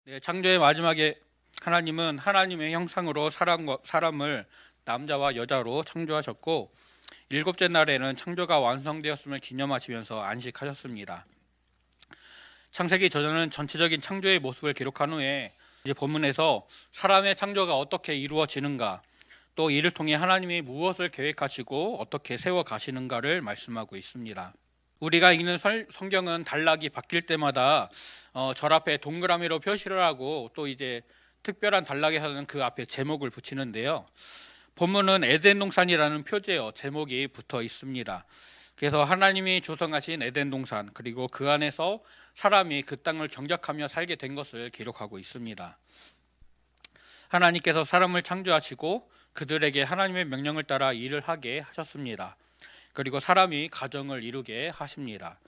네, 창조의 마지막에 하나님은 하나님의 형상으로 사람을 남자와 여자로 창조하셨고 일곱째 날에는 창조가 완성되었음을 기념하시면서 안식하셨습니다. 창세기 저자는 전체적인 창조의 모습을 기록한 후에 이제 본문에서 사람의 창조가 어떻게 이루어지는가, 또 이를 통해 하나님이 무엇을 계획하시고 어떻게 세워 가시는가를 말씀하고 있습니다. 우리가 읽는 성경은 단락이 바뀔 때마다 절 앞에 동그라미로 표시를 하고 또 이제 특별한 단락에서는 그 앞에 제목을 붙이는데요. 본문은 에덴 동산이라는 표제어 제목이 붙어 있습니다. 그래서 하나님이 조성하신 에덴 동산, 그리고 그 안에서 사람이 그 땅을 경작하며 살게 된 것을 기록하고 있습니다. 하나님께서 사람을 창조하시고 그들에게 하나님의 명령을 따라 일을 하게 하셨습니다. 그리고 사람이 가정을 이루게 하십니다.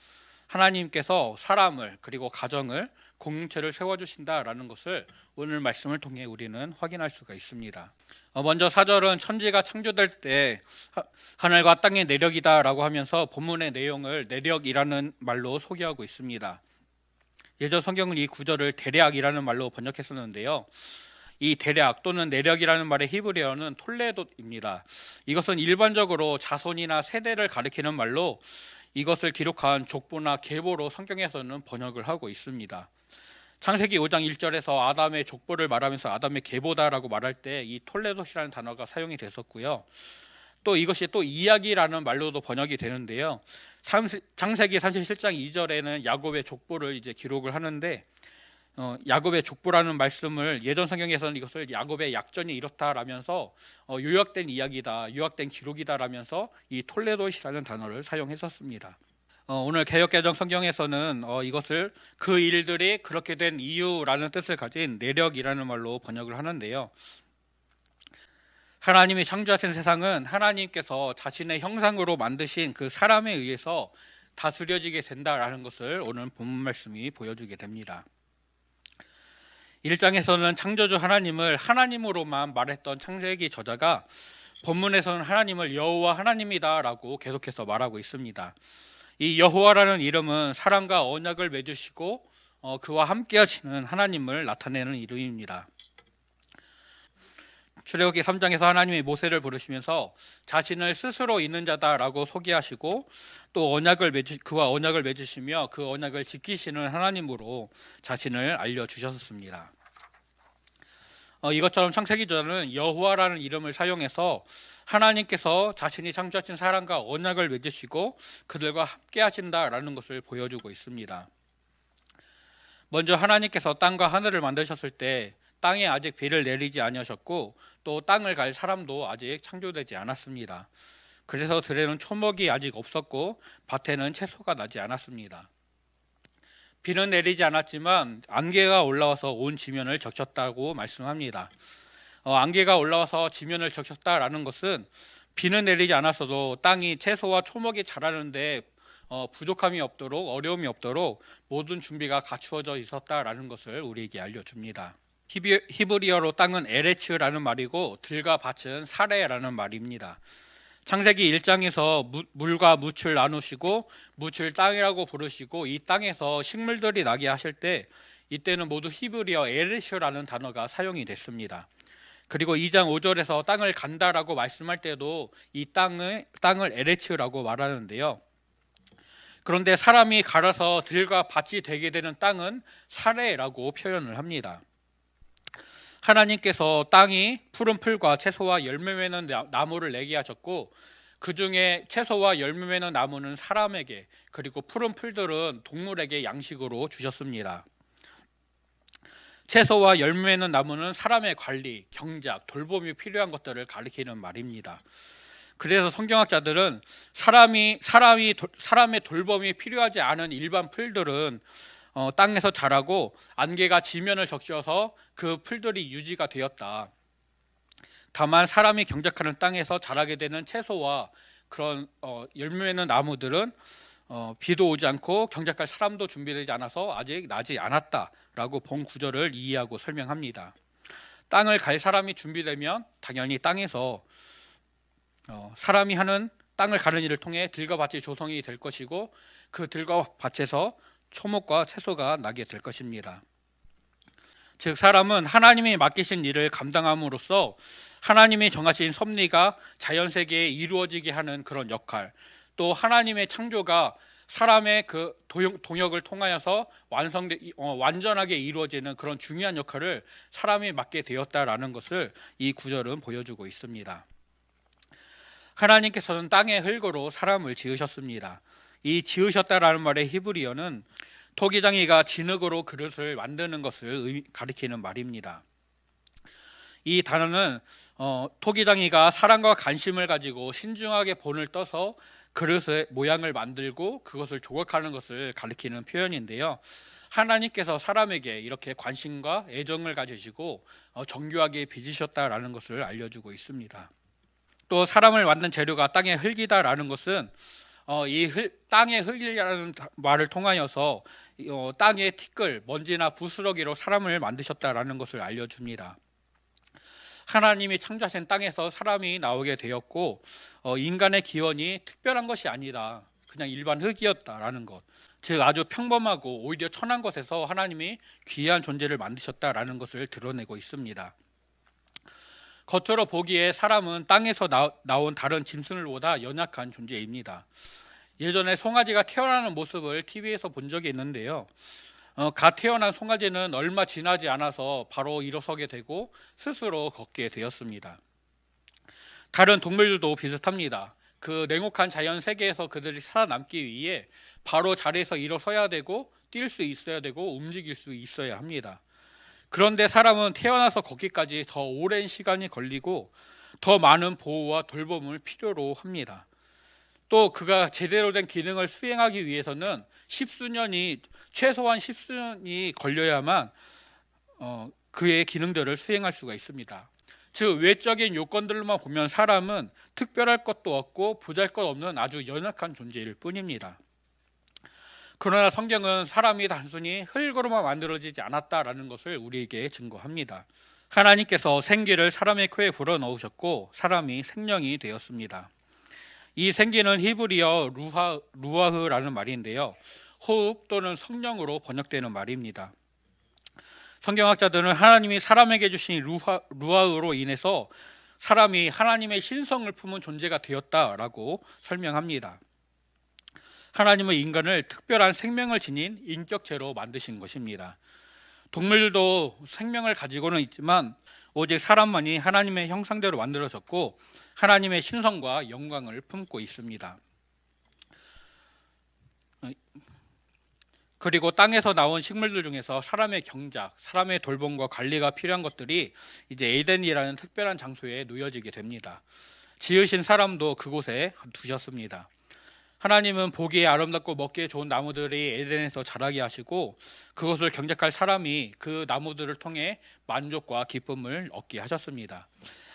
하나님께서 사람을 그리고 가정을 공동체를 세워주신다라는 것을 오늘 말씀을 통해 우리는 확인할 수가 있습니다. 먼저 4절은 천지가 창조될 때 하늘과 땅의 내력이다라고 하면서 본문의 내용을 내력이라는 말로 소개하고 있습니다. 예전 성경은 이 구절을 대략이라는 말로 번역했었는데요. 이 대략 또는 내력이라는 말의 히브리어는 톨레도입니다. 이것은 일반적으로 자손이나 세대를 가리키는 말로 이것을 기록한 족보나 계보로 성경에서는 번역을 하고 있습니다. 창세기 5장 1절에서 아담의 족보를 말하면서 아담의 계보다라고 말할 때 이 톨레도시라는 단어가 사용이 됐었고요. 또 이것이 또 이야기라는 말로도 번역이 되는데요. 창세기 37장 2절에는 야곱의 족보를 이제 기록을 하는데 야곱의 족보라는 말씀을 예전 성경에서는 이것을 야곱의 약전이 이렇다라면서 요약된 이야기다, 요약된 기록이다라면서 이 톨레도시라는 단어를 사용했었습니다. 오늘 개역개정 성경에서는 이것을 그 일들이 그렇게 된 이유라는 뜻을 가진 내력이라는 말로 번역을 하는데요. 하나님이 창조하신 세상은 하나님께서 자신의 형상으로 만드신 그 사람에 의해서 다스려지게 된다라는 것을 오늘 본문 말씀이 보여주게 됩니다. 1장에서는 창조주 하나님을 하나님으로만 말했던 창세기 저자가 본문에서는 하나님을 여호와 하나님이다라고 계속해서 말하고 있습니다. 이 여호와라는 이름은 사랑과 언약을 맺으시고 그와 함께 하시는 하나님을 나타내는 이름입니다. 출애굽기 3장에서 하나님이 모세를 부르시면서 자신을 스스로 있는 자다라고 소개하시고 또 그와 언약을 맺으시며 그 언약을 지키시는 하나님으로 자신을 알려주셨습니다. 이것처럼 창세기 저자는 여호와라는 이름을 사용해서 하나님께서 자신이 창조하신 사람과 언약을 맺으시고 그들과 함께 하신다라는 것을 보여주고 있습니다. 먼저 하나님께서 땅과 하늘을 만드셨을 때 땅에 아직 비를 내리지 아니하셨고 또 땅을 갈 사람도 아직 창조되지 않았습니다. 그래서 들에는 초목이 아직 없었고 밭에는 채소가 나지 않았습니다. 비는 내리지 않았지만 안개가 올라와서 온 지면을 적셨다고 말씀합니다. 안개가 올라와서 지면을 적셨다라는 것은 비는 내리지 않았어도 땅이 채소와 초목이 자라는데 부족함이 없도록, 어려움이 없도록 모든 준비가 갖추어져 있었다라는 것을 우리에게 알려줍니다. 히브리어로 땅은 에레츠라는 말이고 들과 밭은 사레라는 말입니다. 창세기 1장에서 물과 묻을 나누시고 묻을 땅이라고 부르시고 이 땅에서 식물들이 나게 하실 때 이때는 모두 히브리어 에레츠라는 단어가 사용이 됐습니다. 그리고 2장 5절에서 땅을 간다라고 말씀할 때도 이 땅을 에레츠라고 말하는데요. 그런데 사람이 갈아서 들과 밭이 되게 되는 땅은 사레라고 표현을 합니다. 하나님께서 땅이 푸른 풀과 채소와 열매 맺는 나무를 내게 하셨고 그 중에 채소와 열매 맺는 나무는 사람에게, 그리고 푸른 풀들은 동물에게 양식으로 주셨습니다. 채소와 열매 맺는 나무는 사람의 관리, 경작, 돌봄이 필요한 것들을 가리키는 말입니다. 그래서 성경학자들은 사람의 돌봄이 필요하지 않은 일반 풀들은 땅에서 자라고 안개가 지면을 적셔서 그 풀들이 유지가 되었다. 다만 사람이 경작하는 땅에서 자라게 되는 채소와 그런 열매 맺는 나무들은 비도 오지 않고 경작할 사람도 준비되지 않아서 아직 나지 않았다라고 본 구절을 이해하고 설명합니다. 땅을 갈 사람이 준비되면 당연히 땅에서 사람이 하는 땅을 가는 일을 통해 들과 밭이 조성이 될 것이고 그 들과 밭에서 초목과 채소가 나게 될 것입니다. 즉 사람은 하나님이 맡기신 일을 감당함으로써 하나님이 정하신 섭리가 자연 세계에 이루어지게 하는 그런 역할, 또 하나님의 창조가 사람의 그 동역을 통하여서 완전하게 이루어지는 그런 중요한 역할을 사람이 맡게 되었다라는 것을 이 구절은 보여주고 있습니다. 하나님께서는 땅의 흙으로 사람을 지으셨습니다. 이 지으셨다라는 말의 히브리어는 토기장이가 진흙으로 그릇을 만드는 것을 가리키는 말입니다. 이 단어는 토기장이가 사랑과 관심을 가지고 신중하게 본을 떠서 그릇의 모양을 만들고 그것을 조각하는 것을 가리키는 표현인데요. 하나님께서 사람에게 이렇게 관심과 애정을 가지시고 정교하게 빚으셨다라는 것을 알려주고 있습니다. 또 사람을 만든 재료가 땅의 흙이다라는 것은 땅의 흙이라는 말을 통하여서 땅의 티끌, 먼지나 부스러기로 사람을 만드셨다라는 것을 알려줍니다. 하나님이 창조하신 땅에서 사람이 나오게 되었고 인간의 기원이 특별한 것이 아니다, 그냥 일반 흙이었다라는 것, 즉 아주 평범하고 오히려 천한 것에서 하나님이 귀한 존재를 만드셨다라는 것을 드러내고 있습니다. 겉으로 보기에 사람은 땅에서 나온 다른 짐승들보다 연약한 존재입니다. 예전에 송아지가 태어나는 모습을 TV에서 본 적이 있는데요. 갓 태어난 송아지는 얼마 지나지 않아서 바로 일어서게 되고 스스로 걷게 되었습니다. 다른 동물들도 비슷합니다. 그 냉혹한 자연 세계에서 그들이 살아남기 위해 바로 자리에서 일어서야 되고 뛸 수 있어야 되고 움직일 수 있어야 합니다. 그런데 사람은 태어나서 걷기까지 더 오랜 시간이 걸리고 더 많은 보호와 돌봄을 필요로 합니다. 또 그가 제대로 된 기능을 수행하기 위해서는 최소한 십수년이 걸려야만 그의 기능들을 수행할 수가 있습니다. 즉 외적인 요건들만 보면 사람은 특별할 것도 없고 보잘것없는 아주 연약한 존재일 뿐입니다. 그러나 성경은 사람이 단순히 흙으로만 만들어지지 않았다라는 것을 우리에게 증거합니다. 하나님께서 생기를 사람의 코에 불어넣으셨고 사람이 생명이 되었습니다. 이 생기는 히브리어 루아흐라는 말인데요, 호흡 또는 성령으로 번역되는 말입니다. 성경학자들은 하나님이 사람에게 주신 루아흐로 인해서 사람이 하나님의 신성을 품은 존재가 되었다라고 설명합니다. 하나님은 인간을 특별한 생명을 지닌 인격체로 만드신 것입니다. 동물들도 생명을 가지고는 있지만 오직 사람만이 하나님의 형상대로 만들어졌고 하나님의 신성과 영광을 품고 있습니다. 그리고 땅에서 나온 식물들 중에서 사람의 경작, 사람의 돌봄과 관리가 필요한 것들이 이제 에덴이라는 특별한 장소에 놓여지게 됩니다. 지으신 사람도 그곳에 두셨습니다. 하나님은 보기에 아름답고 먹기에 좋은 나무들이 에덴에서 자라게 하시고 그것을 경작할 사람이 그 나무들을 통해 만족과 기쁨을 얻게 하셨습니다.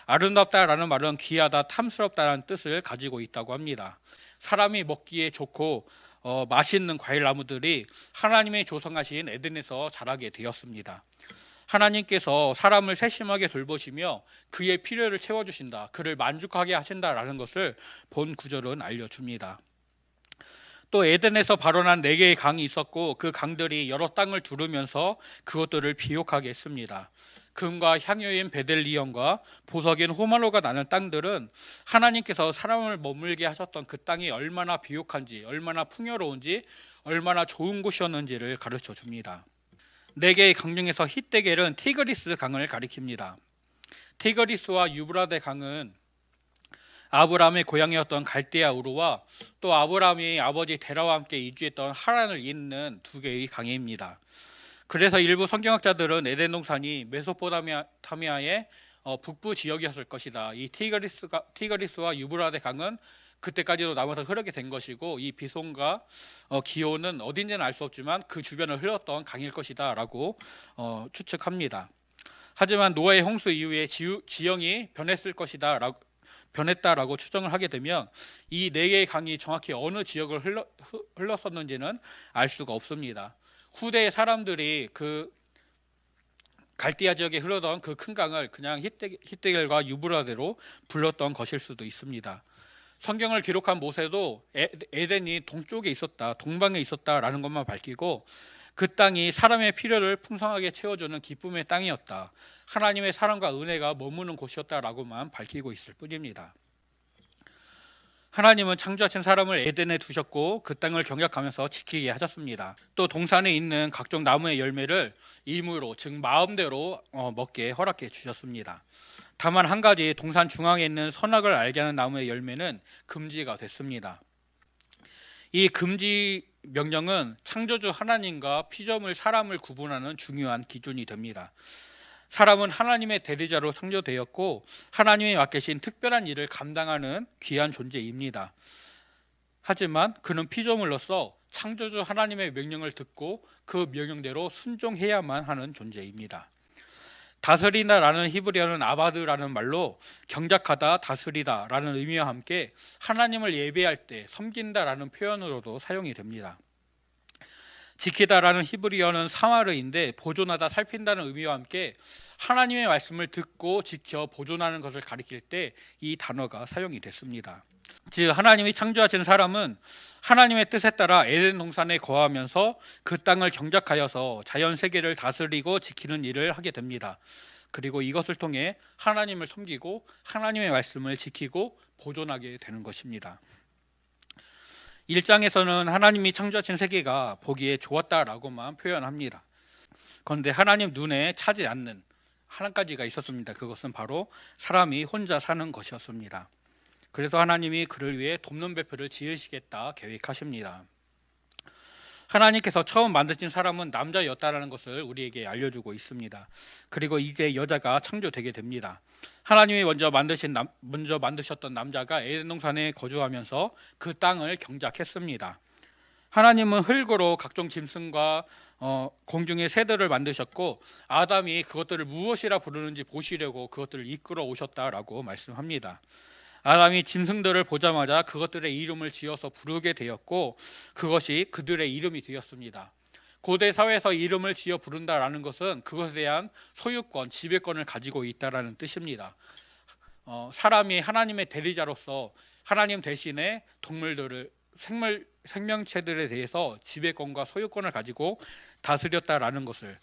아름답다라는 말은 귀하다, 탐스럽다라는 뜻을 가지고 있다고 합니다. 사람이 먹기에 좋고 맛있는 과일 나무들이 하나님의 조성하신 에덴에서 자라게 되었습니다. 하나님께서 사람을 세심하게 돌보시며 그의 필요를 채워주신다, 그를 만족하게 하신다라는 것을 본 구절은 알려줍니다. 또 에덴에서 발원한 4개의 강이 있었고 그 강들이 여러 땅을 두르면서 그것들을 비옥하게 했습니다. 금과 향유인 베델리엄과 보석인 호말로가 나는 땅들은 하나님께서 사람을 머물게 하셨던 그 땅이 얼마나 비옥한지, 얼마나 풍요로운지, 얼마나 좋은 곳이었는지를 가르쳐 줍니다. 4개의 강 중에서 힛데겔은 티그리스 강을 가리킵니다. 티그리스와 유브라데 강은 아브라함의 고향이었던 갈대아 우르와 또 아브라함이 아버지 데라와 함께 이주했던 하란을 잇는 2개의 강입니다. 그래서 일부 성경학자들은 에덴 동산이 메소포타미아의 북부 지역이었을 것이다. 이 티그리스와 유브라데 강은 그때까지도 남아서 흐르게 된 것이고 이 비손과 기온은 어딘지는 알 수 없지만 그 주변을 흘렀던 강일 것이다 라고 추측합니다. 하지만 노아의 홍수 이후에 지형이 변했다라고 추정을 하게 되면 이 4개의 강이 정확히 어느 지역을 흘렀었는지는 알 수가 없습니다. 후대의 사람들이 그 갈대아 지역에 흐르던 그 큰 강을 그냥 힛데겔과 유브라데로 불렀던 것일 수도 있습니다. 성경을 기록한 모세도 에덴이 동쪽에 있었다, 동방에 있었다라는 것만 밝히고 그 땅이 사람의 필요를 풍성하게 채워주는 기쁨의 땅이었다. 하나님의 사랑과 은혜가 머무는 곳이었다라고만 밝히고 있을 뿐입니다. 하나님은 창조하신 사람을 에덴에 두셨고 그 땅을 경작하면서 지키게 하셨습니다. 또 동산에 있는 각종 나무의 열매를 임의로, 즉 마음대로 먹게 허락해 주셨습니다. 다만 한 가지, 동산 중앙에 있는 선악을 알게 하는 나무의 열매는 금지가 됐습니다. 이 금지 명령은 창조주 하나님과 피조물 사람을 구분하는 중요한 기준이 됩니다. 사람은 하나님의 대리자로 창조되었고 하나님이 맡기신 특별한 일을 감당하는 귀한 존재입니다. 하지만 그는 피조물로서 창조주 하나님의 명령을 듣고 그 명령대로 순종해야만 하는 존재입니다. 다스리다라는 히브리어는 아바드라는 말로 경작하다, 다스리다라는 의미와 함께 하나님을 예배할 때 섬긴다라는 표현으로도 사용이 됩니다. 지키다라는 히브리어는 사마르인데 보존하다, 살핀다는 의미와 함께 하나님의 말씀을 듣고 지켜 보존하는 것을 가리킬 때 이 단어가 사용이 됐습니다. 즉 하나님이 창조하신 사람은 하나님의 뜻에 따라 에덴 동산에 거하면서 그 땅을 경작하여서 자연 세계를 다스리고 지키는 일을 하게 됩니다. 그리고 이것을 통해 하나님을 섬기고 하나님의 말씀을 지키고 보존하게 되는 것입니다. 1장에서는 하나님이 창조하신 세계가 보기에 좋았다라고만 표현합니다. 그런데 하나님 눈에 차지 않는 한 가지가 있었습니다. 그것은 바로 사람이 혼자 사는 것이었습니다. 그래서 하나님이 그를 위해 돕는 배표를 지으시겠다 계획하십니다. 하나님께서 처음 만드신 사람은 남자였다라는 것을 우리에게 알려주고 있습니다. 그리고 이제 여자가 창조되게 됩니다. 하나님이 먼저 만드셨던 남자가 에덴 동산에 거주하면서 그 땅을 경작했습니다. 하나님은 흙으로 각종 짐승과 공중의 새들을 만드셨고 아담이 그것들을 무엇이라 부르는지 보시려고 그것들을 이끌어 오셨다라고 말씀합니다. 아담이 짐승들을 보자마자 그것들의 이름을 지어서 부르게 되었고 그것이 그들의 이름이 되었습니다. 고대 사회에서 이름을 지어 부른다라는 것은 그것에 대한 소유권, 지배권을 가지고 있다라는 뜻입니다. 사람이 하나님의 대리자로서 하나님 대신에 동물들을 생명체들에 대해서 지배권과 소유권을 가지고 다스렸다라는 것을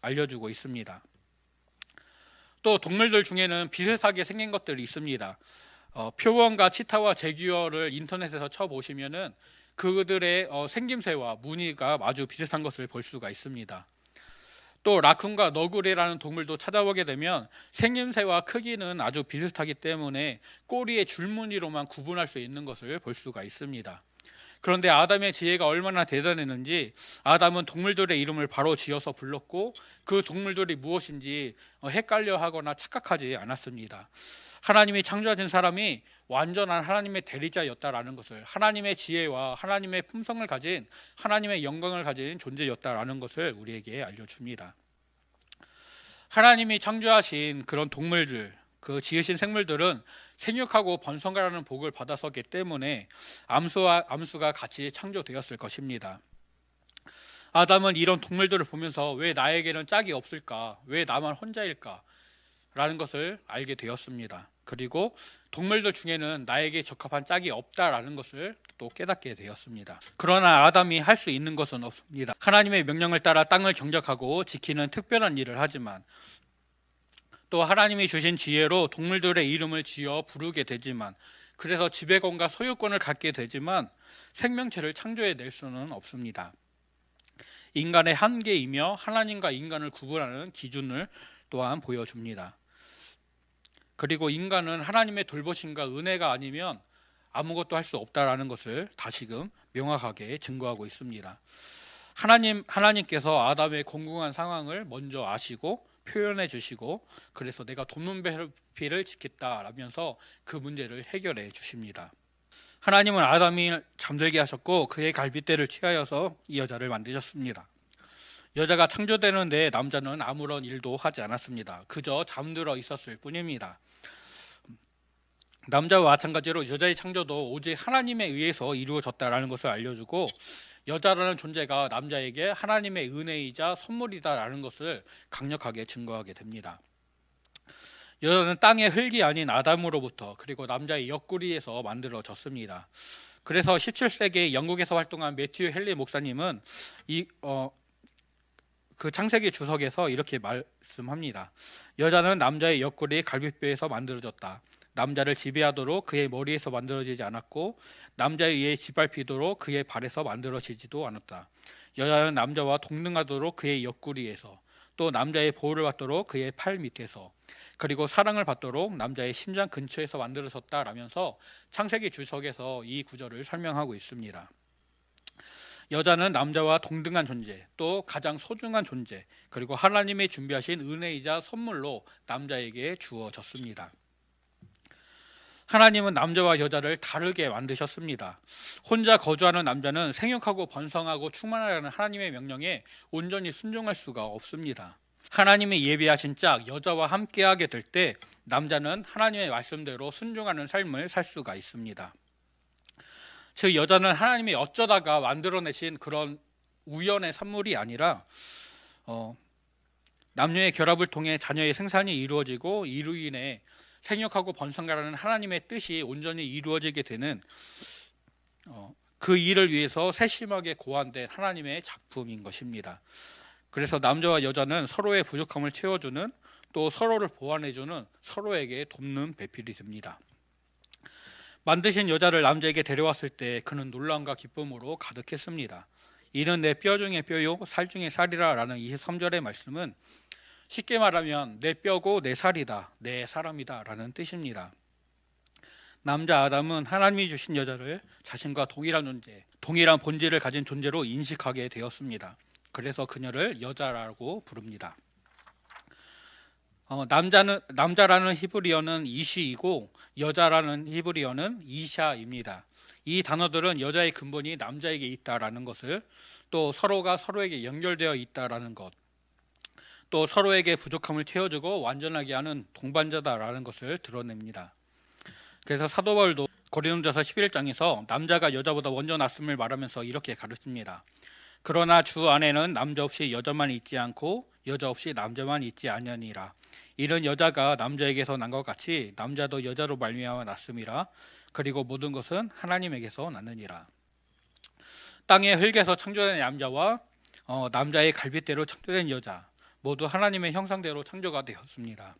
알려주고 있습니다. 또 동물들 중에는 비슷하게 생긴 것들이 있습니다. 표범과 치타와 제규어를 인터넷에서 쳐보시면은 그들의 생김새와 무늬가 아주 비슷한 것을 볼 수가 있습니다. 또 라쿤과 너구리라는 동물도 찾아보게 되면 생김새와 크기는 아주 비슷하기 때문에 꼬리의 줄무늬로만 구분할 수 있는 것을 볼 수가 있습니다. 그런데 아담의 지혜가 얼마나 대단했는지 아담은 동물들의 이름을 바로 지어서 불렀고 그 동물들이 무엇인지 헷갈려 하거나 착각하지 않았습니다. 하나님이 창조하신 사람이 완전한 하나님의 대리자였다라는 것을, 하나님의 지혜와 하나님의 품성을 가진, 하나님의 영광을 가진 존재였다라는 것을 우리에게 알려줍니다. 하나님이 창조하신 그런 동물들, 그 지으신 생물들은 생육하고 번성하라는 복을 받았었기 때문에 암수가 같이 창조되었을 것입니다. 아담은 이런 동물들을 보면서 왜 나에게는 짝이 없을까? 왜 나만 혼자일까? 라는 것을 알게 되었습니다. 그리고 동물들 중에는 나에게 적합한 짝이 없다라는 것을 또 깨닫게 되었습니다. 그러나 아담이 할 수 있는 것은 없습니다. 하나님의 명령을 따라 땅을 경작하고 지키는 특별한 일을 하지만 또 하나님이 주신 지혜로 동물들의 이름을 지어 부르게 되지만 그래서 지배권과 소유권을 갖게 되지만 생명체를 창조해낼 수는 없습니다. 인간의 한계이며 하나님과 인간을 구분하는 기준을 또한 보여줍니다. 그리고 인간은 하나님의 돌보심과 은혜가 아니면 아무것도 할 수 없다라는 것을 다시금 명확하게 증거하고 있습니다. 하나님께서 아담의 공공한 상황을 먼저 아시고 표현해 주시고 그래서 내가 돕는 배필을 짓겠다라면서 그 문제를 해결해 주십니다. 하나님은 아담이 잠들게 하셨고 그의 갈빗대를 취하여서 이 여자를 만드셨습니다. 여자가 창조되는데 남자는 아무런 일도 하지 않았습니다. 그저 잠들어 있었을 뿐입니다. 남자와 마찬가지로 여자의 창조도 오직 하나님에 의해서 이루어졌다라는 것을 알려주고 여자라는 존재가 남자에게 하나님의 은혜이자 선물이다라는 것을 강력하게 증거하게 됩니다. 여자는 땅의 흙이 아닌 아담으로부터 그리고 남자의 옆구리에서 만들어졌습니다. 그래서 17세기 영국에서 활동한 매튜 헨리 목사님은 그 창세기 주석에서 이렇게 말씀합니다. 여자는 남자의 옆구리 갈비뼈에서 만들어졌다. 남자를 지배하도록 그의 머리에서 만들어지지 않았고 남자에 의해 짓밟히도록 그의 발에서 만들어지지도 않았다. 여자는 남자와 동등하도록 그의 옆구리에서, 또 남자의 보호를 받도록 그의 팔 밑에서, 그리고 사랑을 받도록 남자의 심장 근처에서 만들어졌다라면서 창세기 주석에서 이 구절을 설명하고 있습니다. 여자는 남자와 동등한 존재, 또 가장 소중한 존재, 그리고 하나님이 준비하신 은혜이자 선물로 남자에게 주어졌습니다. 하나님은 남자와 여자를 다르게 만드셨습니다. 혼자 거주하는 남자는 생육하고 번성하고 충만하라는 하나님의 명령에 온전히 순종할 수가 없습니다. 하나님이 예비하신 짝 여자와 함께하게 될 때 남자는 하나님의 말씀대로 순종하는 삶을 살 수가 있습니다. 즉 여자는 하나님이 어쩌다가 만들어내신 그런 우연의 산물이 아니라 남녀의 결합을 통해 자녀의 생산이 이루어지고 이로 인해 생육하고 번성하라는 하나님의 뜻이 온전히 이루어지게 되는 그 일을 위해서 세심하게 고안된 하나님의 작품인 것입니다. 그래서 남자와 여자는 서로의 부족함을 채워주는, 또 서로를 보완해주는, 서로에게 돕는 배필이 됩니다. 만드신 여자를 남자에게 데려왔을 때 그는 놀라움과 기쁨으로 가득했습니다. 이는 내 뼈 중에 뼈요 살 중에 살이라 라는 23절의 말씀은 쉽게 말하면 내 뼈고 내 살이다, 내 사람이다 라는 뜻입니다. 남자 아담은 하나님이 주신 여자를 자신과 동일한 존재, 동일한 본질을 가진 존재로 인식하게 되었습니다. 그래서 그녀를 여자라고 부릅니다. 남자라는 히브리어는 이시이고 여자라는 히브리어는 이샤입니다. 이 단어들은 여자의 근본이 남자에게 있다라는 것을, 또 서로가 서로에게 연결되어 있다라는 것, 또 서로에게 부족함을 채워주고 완전하게 하는 동반자다라는 것을 드러냅니다. 그래서 사도 바울도 고린도전서 11장에서 남자가 여자보다 먼저 났음을 말하면서 이렇게 가르칩니다. 그러나 주 안에는 남자 없이 여자만 있지 않고 여자 없이 남자만 있지 아니하니라. 이는 여자가 남자에게서 난 것 같이 남자도 여자로 말미암아 났음이라. 그리고 모든 것은 하나님에게서 났느니라. 땅의 흙에서 창조된 남자와 남자의 갈빗대로 창조된 여자, 모두 하나님의 형상대로 창조가 되었습니다.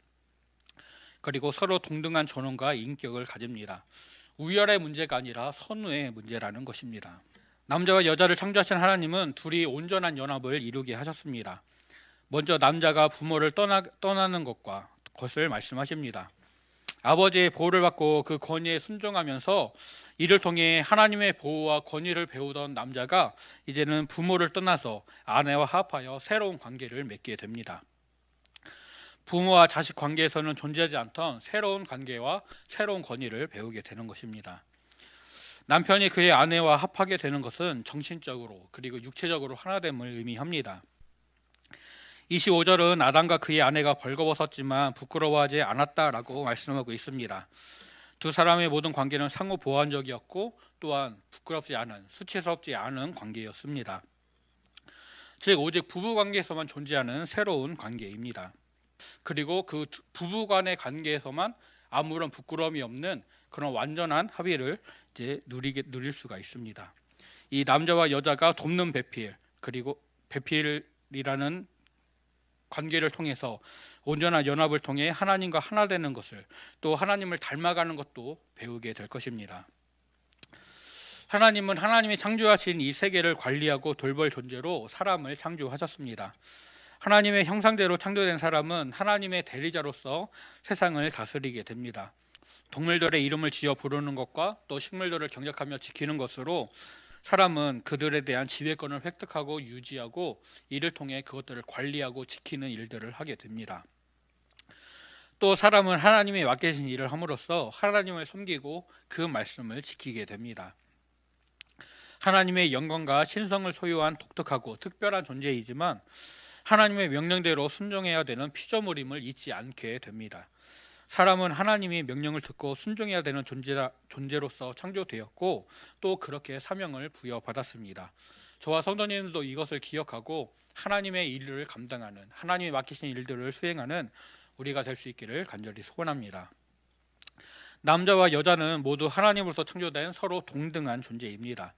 그리고 서로 동등한 존엄과 인격을 가집니다. 우열의 문제가 아니라 선우의 문제라는 것입니다. 남자와 여자를 창조하신 하나님은 둘이 온전한 연합을 이루게 하셨습니다. 먼저 남자가 부모를 떠나는 것을 말씀하십니다. 아버지의 보호를 받고 그 권위에 순종하면서 이를 통해 하나님의 보호와 권위를 배우던 남자가 이제는 부모를 떠나서 아내와 합하여 새로운 관계를 맺게 됩니다. 부모와 자식 관계에서는 존재하지 않던 새로운 관계와 새로운 권위를 배우게 되는 것입니다. 남편이 그의 아내와 합하게 되는 것은 정신적으로 그리고 육체적으로 하나됨을 의미합니다. 25절은 아담과 그의 아내가 벌거벗었지만 부끄러워하지 않았다라고 말씀하고 있습니다. 두 사람의 모든 관계는 상호 보완적이었고 또한 부끄럽지 않은, 수치스럽지 않은 관계였습니다. 즉 오직 부부 관계에서만 존재하는 새로운 관계입니다. 그리고 그 부부 간의 관계에서만 아무런 부끄러움이 없는 그런 완전한 합의를 이제 누릴 수가 있습니다. 이 남자와 여자가 돕는 배필, 그리고 배필이라는 관계를 통해서 온전한 연합을 통해 하나님과 하나 되는 것을, 또 하나님을 닮아가는 것도 배우게 될 것입니다. 하나님은 하나님이 창조하신 이 세계를 관리하고 돌볼 존재로 사람을 창조하셨습니다. 하나님의 형상대로 창조된 사람은 하나님의 대리자로서 세상을 다스리게 됩니다. 동물들의 이름을 지어 부르는 것과 또 식물들을 경작하며 지키는 것으로 사람은 그들에 대한 지배권을 획득하고 유지하고 이를 통해 그것들을 관리하고 지키는 일들을 하게 됩니다. 또 사람은 하나님이 맡기신 일을 함으로써 하나님을 섬기고 그 말씀을 지키게 됩니다. 하나님의 영광과 신성을 소유한 독특하고 특별한 존재이지만 하나님의 명령대로 순종해야 되는 피조물임을 잊지 않게 됩니다. 사람은 하나님이 명령을 듣고 순종해야 되는 존재로서 창조되었고 또 그렇게 사명을 부여받았습니다. 저와 성도님들도 이것을 기억하고 하나님의 일을 감당하는, 하나님이 맡기신 일들을 수행하는 우리가 될 수 있기를 간절히 소원합니다. 남자와 여자는 모두 하나님으로서 창조된 서로 동등한 존재입니다.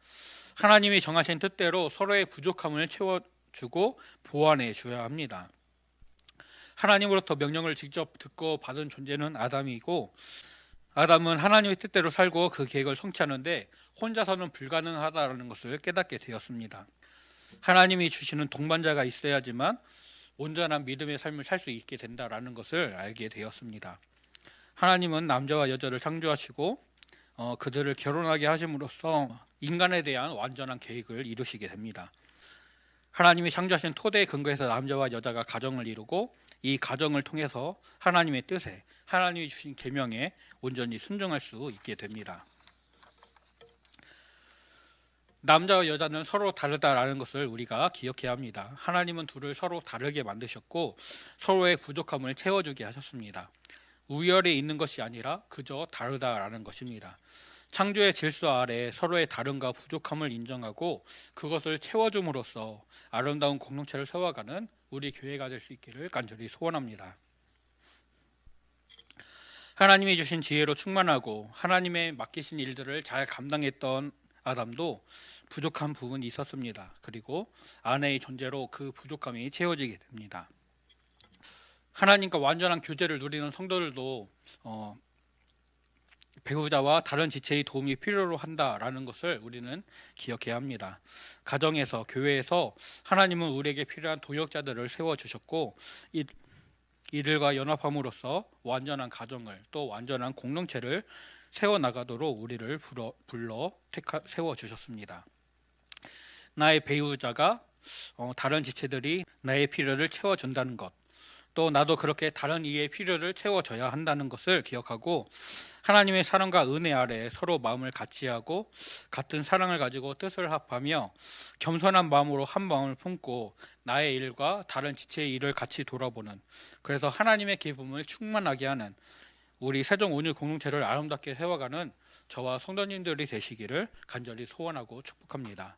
하나님이 정하신 뜻대로 서로의 부족함을 채워주고 보완해 줘야 합니다. 하나님으로부터 명령을 직접 듣고 받은 존재는 아담이고, 아담은 하나님의 뜻대로 살고 그 계획을 성취하는데 혼자서는 불가능하다는 것을 깨닫게 되었습니다. 하나님이 주시는 동반자가 있어야지만 온전한 믿음의 삶을 살 수 있게 된다라는 것을 알게 되었습니다. 하나님은 남자와 여자를 창조하시고 그들을 결혼하게 하심으로써 인간에 대한 완전한 계획을 이루시게 됩니다. 하나님이 창조하신 토대에 근거해서 남자와 여자가 가정을 이루고, 이 가정을 통해서 하나님의 뜻에, 하나님이 주신 계명에 온전히 순종할 수 있게 됩니다. 남자와 여자는 서로 다르다라는 것을 우리가 기억해야 합니다. 하나님은 둘을 서로 다르게 만드셨고 서로의 부족함을 채워주게 하셨습니다. 우열에 있는 것이 아니라 그저 다르다라는 것입니다. 창조의 질서 아래 서로의 다름과 부족함을 인정하고 그것을 채워줌으로써 아름다운 공동체를 세워가는 우리 교회가 될 수 있기를 간절히 소원합니다. 하나님이 주신 지혜로 충만하고 하나님의 맡기신 일들을 잘 감당했던 아담도 부족한 부분이 있었습니다. 그리고 아내의 존재로 그 부족함이 채워지게 됩니다. 하나님과 완전한 교제를 누리는 성도들도 배우자와 다른 지체의 도움이 필요로 한다라는 것을 우리는 기억해야 합니다. 가정에서, 교회에서 하나님은 우리에게 필요한 동역자들을 세워주셨고 이들과 연합함으로써 완전한 가정을, 또 완전한 공동체를 세워나가도록 우리를 불러 세워주셨습니다. 나의 배우자가 다른 지체들이 나의 필요를 채워준다는 것, 또 나도 그렇게 다른 이의 필요를 채워줘야 한다는 것을 기억하고 하나님의 사랑과 은혜 아래 서로 마음을 같이하고 같은 사랑을 가지고 뜻을 합하며 겸손한 마음으로 한 마음을 품고 나의 일과 다른 지체의 일을 같이 돌아보는, 그래서 하나님의 기쁨을 충만하게 하는 우리 세종 온유 공동체를 아름답게 세워가는 저와 성도님들이 되시기를 간절히 소원하고 축복합니다.